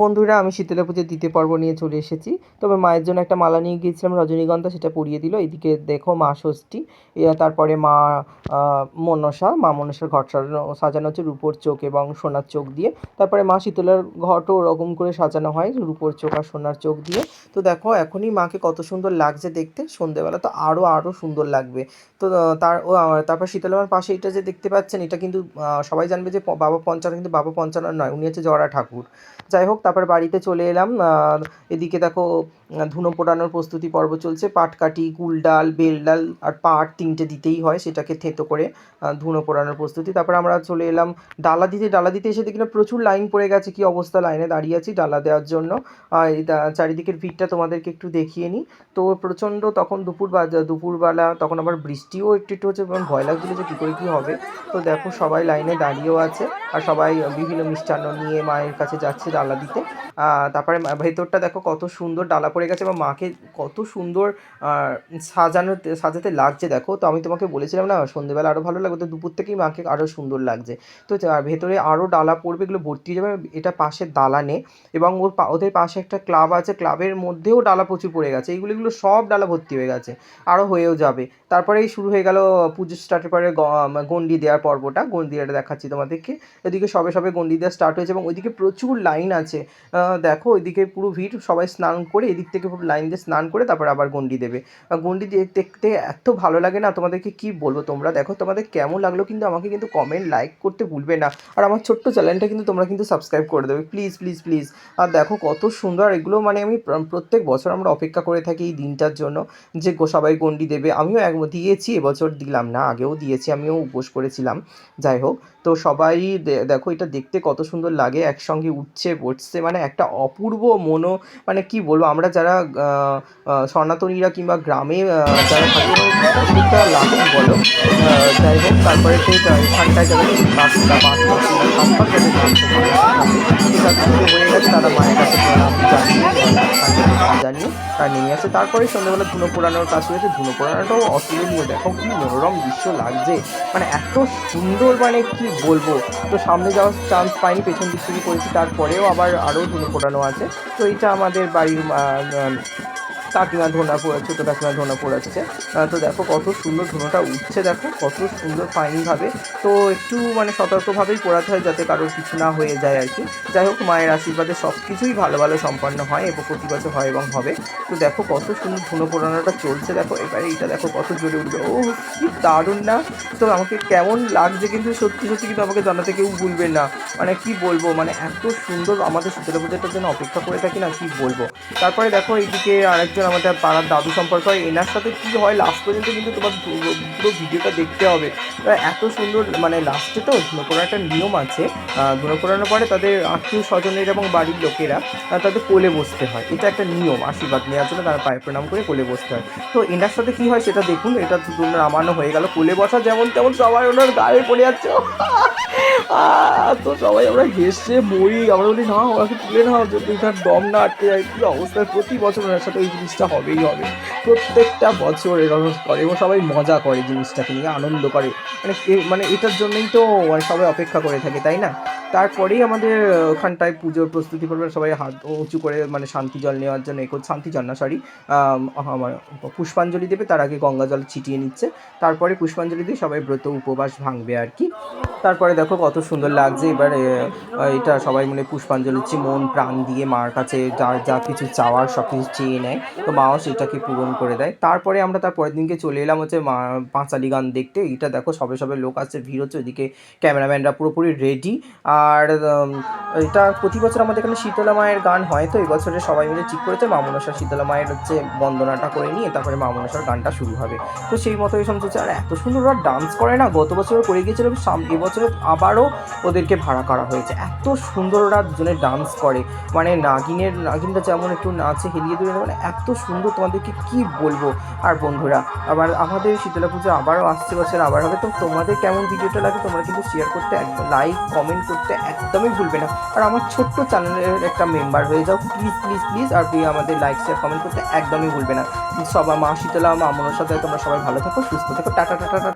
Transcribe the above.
বন্ধুরা, আমি শীতলা পুজোর দ্বিতীয় পর্ব নিয়ে চলে এসেছি। তবে মায়ের জন্য একটা মালা নিয়ে গিয়েছিলাম রজনীগন্ধা, সেটা পরিয়ে দিল। এদিকে দেখো মা ষষ্ঠী, তারপরে মা মা মনসার ঘট সাজানো হচ্ছে রূপোর চোখ এবং সোনার চোখ দিয়ে। তারপরে মা শীতলার ঘটও ওরকম করে সাজানো হয় রূপোর চোখ আর সোনার চোখ দিয়ে। তো দেখো এখনই মাকে কত সুন্দর লাগছে দেখতে, সন্ধেবেলা তো আরও সুন্দর লাগবে। তো তারপর শীতলা মার পাশে এটা যে দেখতে পাচ্ছেন, এটা কিন্তু সবাই জানবে যে বাবা পঞ্চানন, কিন্তু বাবা পঞ্চানন নয়, উনি হচ্ছে জরা ঠাকুর। যাই হোক, তারপর বাড়িতে চলে এলাম। এদিকে দেখো ধুনো পোড়ানোর প্রস্তুতি পর্ব চলছে। পাটকাঠি, কুল ডাল, বেল ডাল আর পাট তিনটে দিতেই হয়, সেটাকে থেঁতো করে ধুনো পোড়ানোর প্রস্তুতি। তারপর আমরা চলে এলাম ডালা দিতে এসে দেখি না প্রচুর লাইন পড়ে গেছে। কি অবস্থা, লাইনে দাঁড়িয়ে আছি ডালা দেওয়ার জন্য। এই চারিদিকের ভিড়টা তোমাদেরকে একটু দেখিয়ে নিই। তো প্রচণ্ড তখন দুপুরবেলা, তখন আবার বৃষ্টিও একটু হচ্ছে, ভয় লাগছিলো যে কী করে কী হবে। তো দেখো সবাই লাইনে দাঁড়িয়েও আছে আর সবাই বিভিন্ন মিষ্টান্ন নিয়ে মায়ের কাছে যাচ্ছে ডালা দিতে। তারপরে ভেতরটা দেখো কত সুন্দর ডালা পড়ে গেছে এবং মাকে কত সুন্দর সাজাতে লাগছে দেখো। তো আমি তোমাকে বলেছিলাম না সন্ধ্যেবেলা আরও ভালো লাগবে, তো দুপুর থেকেই মাকে আরও সুন্দর লাগছে। তো ভেতরে আরও ডালা পড়বে, এগুলো ভর্তি হয়ে যাবে। এটা পাশে দালানে এবং ওদের পাশে একটা ক্লাব আছে, ক্লাবের মধ্যেও ডালা প্রচুর পড়ে গেছে। এগুলো সব ডালা ভর্তি হয়ে গেছে, আরও হয়েও যাবে। তারপরেই শুরু হয়ে গেল পুজো স্টার্টের পরে গণ্ডি দেওয়ার পর্বটা। গণ্ডি দেওয়াটা দেখাচ্ছি তোমাদেরকে। এদিকে সবে গণ্ডি দেওয়া স্টার্ট হয়েছে এবং ওইদিকে প্রচুর লাইন আছে। দেখো ওইদিকে পুরো ভিড়, সবাই স্নান করে এদিক থেকে পুরো লাইন দিয়ে স্নান করে তারপর আবার গণ্ডি দেবে। গণ্ডি দিয়ে দেখতে এত ভালো লাগে না, তোমাদেরকে কি বলবো। তোমরা দেখো তোমাদের কেমন লাগলো কিন্তু আমাকে কিন্তু কমেন্ট লাইক করতে ভুলবে না। আর আমার ছোট্ট চ্যানেলটা কিন্তু তোমরা কিন্তু সাবস্ক্রাইব করে দেবে প্লিজ প্লিজ প্লিজ। আর দেখো কত সুন্দর এগুলো, মানে আমি প্রত্যেক বছর আমরা অপেক্ষা করে থাকি এই দিনটার জন্য যে সবাই গণ্ডি দেবে। আমিও দিয়েছি, এবছর দিলাম না, আগেও দিয়েছি, আমিও উপোস করেছিলাম। যাই হোক, তো সবাই দেখো এটা দেখতে কত সুন্দর লাগে, একসঙ্গে উঠছে বসছে, মানে একটা অপূর্ব মানে কি বলবো, আমরা যারা সনাতনীরা কিংবা গ্রামে যারা থাকি অনেকটা লাগে বলো। যাই হোক, তারপরে তো এখানটায় যারা বাচ্চা বাচ্চা সম্পর্ক যাদের হয়ে গেছে তারা মায়ের কাছে জানিয়ে তার নেমে আসে। তারপরে সন্ধ্যাবেলা ধুনো পোড়ানোর কাজ হয়েছে। ধুনো পোড়ানোটাও অতুলনীয়, দেখো কি মনোরম দৃশ্য লাগছে, মানে এত সুন্দর, মানে কি বলবো। তো সামনে যাওয়ার চান্স পাইনি, পেছন দিক থেকে করেছি। তারপরেও আরও ধুনো পোড়ানো আছে। তো এইটা আমাদের বাড়ির কাকিমা ছোটো কাকিমা ধোনা পোড়াচ্ছে। তো দেখো কত সুন্দর ধুনোটা উঠছে, দেখো কত সুন্দর ফাইনভাবে। তো একটু মানে সতর্কভাবেই পোড়াতে হয় যাতে কারোর কিছু না হয়ে যায় আর কি। যাই হোক, মায়ের আশীর্বাদে সব কিছুই ভালো সম্পন্ন হয় এবং প্রতি বছর হয় এবং হবে। তো দেখো কত সুন্দর ধুনো পোড়ানোটা চলছে, দেখো এবারে এইটা দেখো কত জোরে উঠবে। ও কি দারুণ না? তো আমাকে কেমন লাগছে কিন্তু সত্যি কিন্তু আমাকে জানাতে কেউ ভুলবে না। মানে কি বলবো, মানে এত সুন্দর আমাদের শীতলা পুজোটার জন্য অপেক্ষা করে থাকি না, কি বলবো। তারপরে দেখো এইদিকে আরেকজন আমাদের পাড়ার দাদু সম্পর্ক হয়, এনার সাথে কী হয় লাস্ট পর্যন্ত কিন্তু তোমার পুরো ভিডিওটা দেখতে হবে। এত সুন্দর, মানে লাস্টে তো ধুনো পোড়ানোর একটা নিয়ম আছে। ধুনো পোড়ানোর পরে তাদের আত্মীয় স্বজনের এবং বাড়ির লোকেরা তাদের কোলে বসতে হয়, এটা একটা নিয়ম, আশীর্বাদ নেওয়ার জন্য তারা পায়ে প্রণাম করে কোলে বসতে হয়। তো এনার সাথে কী হয় সেটা দেখুন। এটা তোমরা নামানো হয়ে গেল, কোলে বসা যেমন তেমন সবাই ওনার গায়ে পড়ে যাচ্ছে। তো সবাই আমরা হেসে মরি, আমরা বলি না ওনাকে তুলে নাও যদি তার দম না আটকে যায়। কী অবস্থায় প্রতি বছর ওনার সাথে ওই জিনিসটা হবেই হবে, প্রত্যেকটা বছর এরকম করে এবং সবাই মজা করে, জিনিসটাকে নিয়ে আনন্দ করে। মানে এটার জন্যই তো সবাই অপেক্ষা করে থাকে, তাই না? তারপরেই আমাদের ওখানটায় পুজোর প্রস্তুতি করবে, সবাই হাত উঁচু করে মানে শান্তি জল নেওয়ার জন্য শান্তি জল না সরি পুষ্পাঞ্জলি দেবে। তার আগে গঙ্গা জল ছিটিয়ে নিচ্ছে, তারপরে পুষ্পাঞ্জলি দিয়ে সবাই ব্রত উপবাস ভাঙবে আর কি। তারপরে দেখো কত সুন্দর লাগছে। এবার এটা সবাই মিলে পুষ্পাঞ্জলি দিচ্ছি, মন প্রাণ দিয়ে মার কাছে যা কিছু চাওয়ার সব কিছু চেয়ে নেয়, তো মাও সেটাকে পূরণ করে দেয়। তারপরে আমরা পরের দিনকে চলে এলাম হচ্ছে পাঁচালি গান দেখতে। এইটা দেখো সবে লোক আসছে, ভিড় হচ্ছে, ওইদিকে ক্যামেরাম্যানরা পুরোপুরি রেডি। আর এটা প্রতি বছর আমাদের এখানে শীতলা মায়ের গান হয়, তো এবছরে সবাই মিলে ঠিক করেছে মা মনসার শীতলা মায়ের হচ্ছে বন্দনাটা করে নিয়ে তারপরে মা মনসার গানটা শুরু হবে। তো সেই মতো এই সমস্ত, আর এত সুন্দর ওরা ডান্স করে না, গত বছর করে গিয়েছিল, এবছরে আবারও ওদেরকে ভাড়া করা হয়েছে। এত সুন্দর ওরা দুজনে ডান্স করে, মানে নাগিনটা যেমন একটু নাচে হেলিয়ে দেবে, মানে এত সুন্দর, তোমাদেরকে কি বলবো। আর বন্ধুরা, আবার আমাদের শীতলা পুজো আবারও আসছে বছর আবার হবে। তো তোমাদের কেমন ভিডিওটা লাগে তোমরা কিন্তু শেয়ার করতে, একদম লাইক কমেন্ট করতে একদমই ভুলবে না। আর আমার ছোট্ট চ্যানেলের একটা মেম্বার হয়ে যাও প্লিজ প্লিজ প্লিজ। আর আমাদের লাইক শেয়ার কমেন্ট করতে একদমই ভুলবে না। সবাই মা শীতলা মা মনসার সাথে তোমরা সবাই ভালো থাকো, সুস্থ থাকো, টাটা টাটা টাটা।